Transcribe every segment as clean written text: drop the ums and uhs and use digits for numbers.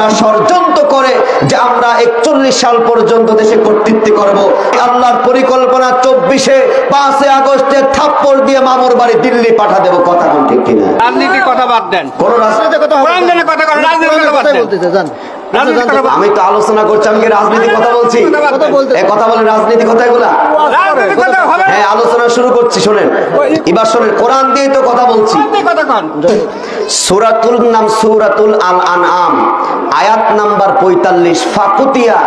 ষড়যন্ত্র করে যে আমরা 41 সাল পর্যন্ত দেশে কর্তৃত্ব করব। আল্লাহর পরিকল্পনা 24-এ 5 আগস্টে থাপ্পড় দিয়ে মামুর বাড়ি দিল্লি পাঠা দেব। কথা কোন ঠিক কিনা? রাজনীতির কথা বাদ দেন, কোন রাজনীতির কথা বলতে চান? আমি তো আলোচনা করছি, আমি কি রাজনীতির কথা বলছি? কথা বলেন রাজনীতি কথা এগুলা। হ্যাঁ, আলোচনা শুরু করছি, শোনেন এবার শোনেন, কোরআন দিয়ে তো কথা বলছি। সূরাতুল নাম সূরাতুল আল আনআম, আয়াত নাম্বার 45। ফাকুতিয়া,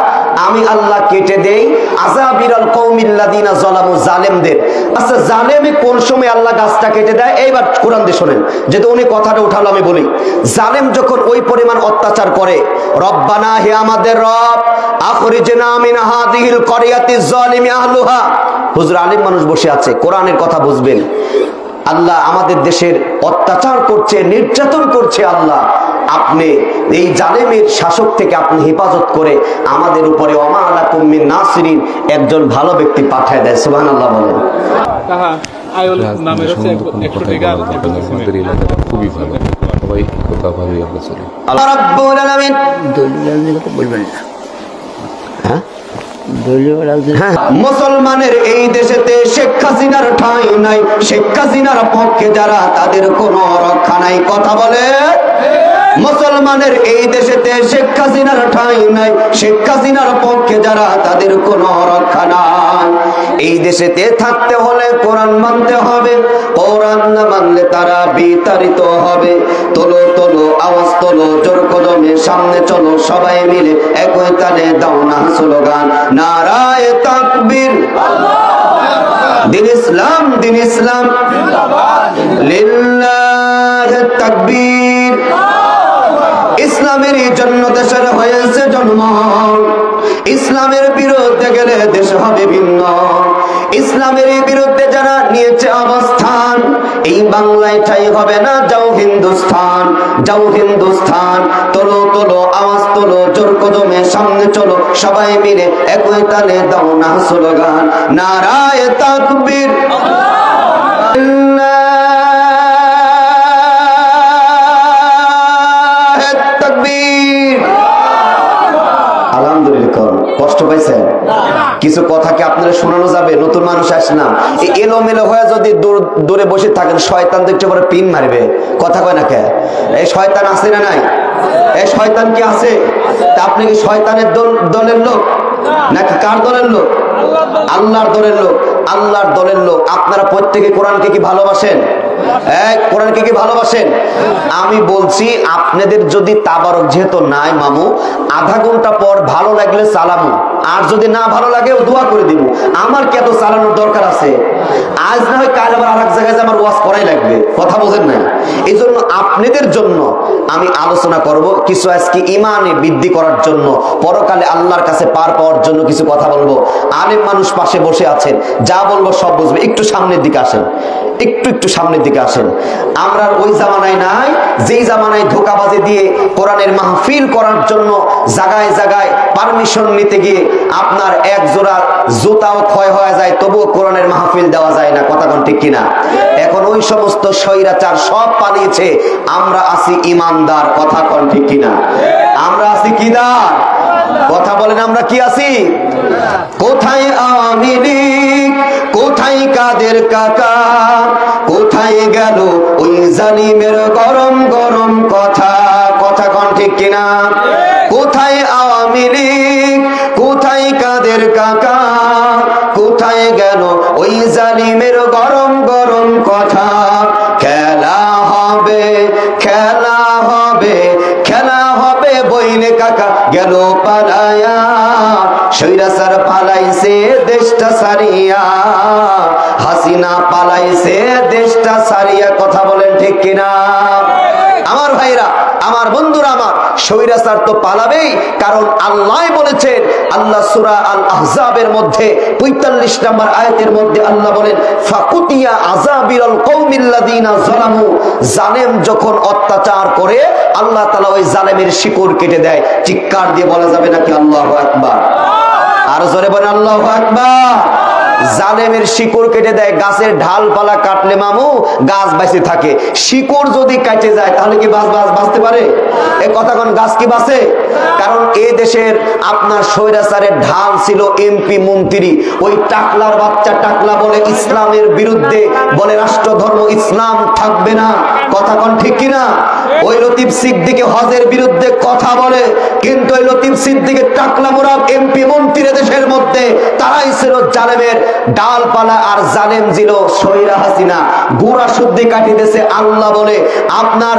আমি আল্লাহ কেটে দেই আযাবিরাল কওমিল্লাযিনা যালামু, জালেমদের। আচ্ছা, জালেমে কোন সময় আল্লাহ গাছটা কেটে দেয়? এইবার কোরআন দিয়ে শোনেন, যেহেতু উনি কথাটা উঠালো আমি বলি। জালেম যখন ওই পরিমাণ অত্যাচার করে, রব্বানা, হে আমাদের রব, আখরিজনা মিন হাযিহিল ক্বরিয়াতিজ যালিমি আহলুহা। হুজুর আলিম মানুষ বসে আছে, কোরআনের কথা বুঝবেন। আল্লাহ আমাদের দেশের অত্যাচার করছে, নির্যাতন করছে। আল্লাহ আপনি এই জালেমের শাসক থেকে আপনি হেফাজত করে আমাদের উপরে ওমা আলাকুম মিন নাসিরিন একজন ভালো ব্যক্তি পাঠায় দেয়। সুবহানাল্লাহ বলেন। খুবই ভালো, সবাই কথা ভাবে আমরা চলি। আল্লাহ রাব্বুল আলামিন বলবেন না, হ্যাঁ, হ্যাঁ, মুসলমানের এই দেশেতে শেখ হাসিনার ঠাঁই নাই। শেখ হাসিনার পক্ষে যারা, তাদের কোনো রক্ষা নাই। কথা বলে, মুসলমানের এই দেশেতে শেখ হাসিনার ঠাঁই নাই। শেখ হাসিনার পক্ষে যারা, তাদের কোনো রক্ষা নাই। এই দেশেতে থাকতে হলে কোরআন মানতে হবে। কোরআন না মানলে তারা বিতাড়িত হবে। তোলো তোলো, আওয়াজ তোলো, জোর কদমে সামনে চলো, সবাই মিলে একই তালে দাও না স্লোগান, নারায়ে তাকবীর, দিন ইসলাম, দিন ইসলাম, লিল্লাহি তাকবীর। ইসলামের জন্য দেশের হয়েছে জন্ম, ইসলামের বিরুদ্ধে গেলে দেশ হবে ভিন্ন। ইসলামের বিরুদ্ধে যারা নিয়েছে অবস্থান, এই বাংলায় ঠাই হবে না। যাও হিন্দুস্তান, যাও হিন্দুস্তান, তোলো তোলো, আওয়াজ তোলো, জোর কদমে সামনে চলো, সবাই মিলে একই তালে দাও না স্লোগান, নারায়ে তাকবীর, কষ্ট পাইছেন? কিছু কথা কি আপনারা শোনানো যাবে? নতুন মানুষ আসলাম, এলোমেলো হয়ে যদি দূরে বসে থাকেন, শয়তান দেখতে পরে পিন মারবে। কথা কয় না কে? এই শয়তান আছে না নাই? এই শয়তান কি আছে? তা আপনি কি শয়তানের দলের লোক নাকি কার দলের লোক? আল্লাহর দলের লোক। আল্লাহর দলের লোক। আপনারা প্রত্যেকে কোরআনকে কি ভালোবাসেন? কোরআনকে কি ভালোবাসেন? আমি বলছি, আপনাদের যদি তাবারক যেহেতু নাই মামু, আধা ঘন্টা পর ভালো লাগলে চালামু, আর যদি না ভালো লাগে দোয়া করে দিব। আমার কি এত চালানোর দরকার আছে? আজ না হয় কাল আবার আরেক জায়গায় আমার ওয়াজ করাই লাগবে। কথা বোঝেন না? এই জন্য আপনাদের জন্য আমি আলোচনা করব কিছু, আজকে ইমানে বৃদ্ধি করার জন্য, পরকালে আল্লাহর কাছে পার পাওয়ার জন্য কিছু কথা বলবো। আলেম মানুষ পাশে বসে আছেন, যা বলবো সব বুঝবে। একটু সামনের দিকে আসেন, একটু সামনের দিকে আসেন। আমরা ওই জামানায় নাই যেই জামানায় ধোঁকাবাজি দিয়ে কোরআনের মাহফিল করার জন্য জায়গায় জায়গায় পারমিশন নিতে গিয়ে আপনার এক জোড়া জুতাও ক্ষয় হয়ে যায়, তবুও কোরআনের মাহফিল দেওয়া যায় না। কথা কোন ঠিক কিনা? এখন ওই সমস্ত স্বৈরাচার সব পালিয়েছে, আমরা আছি ইমানদার। কথা কোন ঠিক কিনা? আমরা আছি কিদার? কথা বলেন, আমরা কি আছি? কোথায় আওয়ামী লীগ, কোথায় কাদের কাকা, কোথায় গেল ওই জালিমের গরম গরম কথা? কথা কোন ঠিক কিনা? কোথায় আওয়ামী লীগ, কোথায় কাদের কাকা, কোথায় গেল ওই জালিমের গরম গরম কথা? খেলা হবে, খেলা হবে, খেলা হবে বইলে কাকা গেল পালায়া, স্বৈরাচার পালাইছে দেশটা সারিয়া, হাসিনা পালাইছে দেশটা সারিয়া। কথা বলেন ঠিক কিনা? আমার ভাইরা, আমার বন্ধুরা, আমার স্বৈরাচার তো পালাবেই, কারণ আল্লাহ বলেছেন, আল্লাহ সূরা আল আহজাবের মধ্যে 45 নম্বর আয়াতের মধ্যে আল্লাহ বলেন, ফাকুতিয়া আযাবিরাল কওমিল্লাযিনা যালামু, জালেম যখন অত্যাচার করে আল্লাহ তাআলা ওই জালেমের শিকড় কেটে দেয়। চিৎকার দিয়ে বলা যাবে নাকি আল্লাহু আকবার? আর জোরে বলেন আল্লাহু আকবার। জালেমের শিকড় কেটে দেয়, গাছের ঢালপালা কাটলে মামু গাছ বেঁচে থাকে, শিকড় যদি কেটে যায় তাহলে কি বাঁচতে পারে? এই কথা কোন গাছ কি বাঁচে? কারণ এই দেশের আপনার স্বৈরাচারের ঢাল ছিল এমপি মন্ত্রী, ওই টাকলার বাচ্চা টাকলা বলে ইসলামের বিরুদ্ধে, বলে রাষ্ট্র ধর্ম ইসলাম থাকবে না। কথা কোন ঠিক কিনা? ওই লতিফ সিদ্দিকী হজের বিরুদ্ধে কথা বলে, কিন্তু ওই লতিফ সিদ্দিকী টাকলা মোরা এমপি মন্ত্রী দেশের মধ্যে, তারাই ছিল জালেমের ডালপালা, আর জালেম ছিল সৈরা হাসিনা, গুড়া শুদ্ধি কাটিতেছে আল্লাহ বলে। আপনার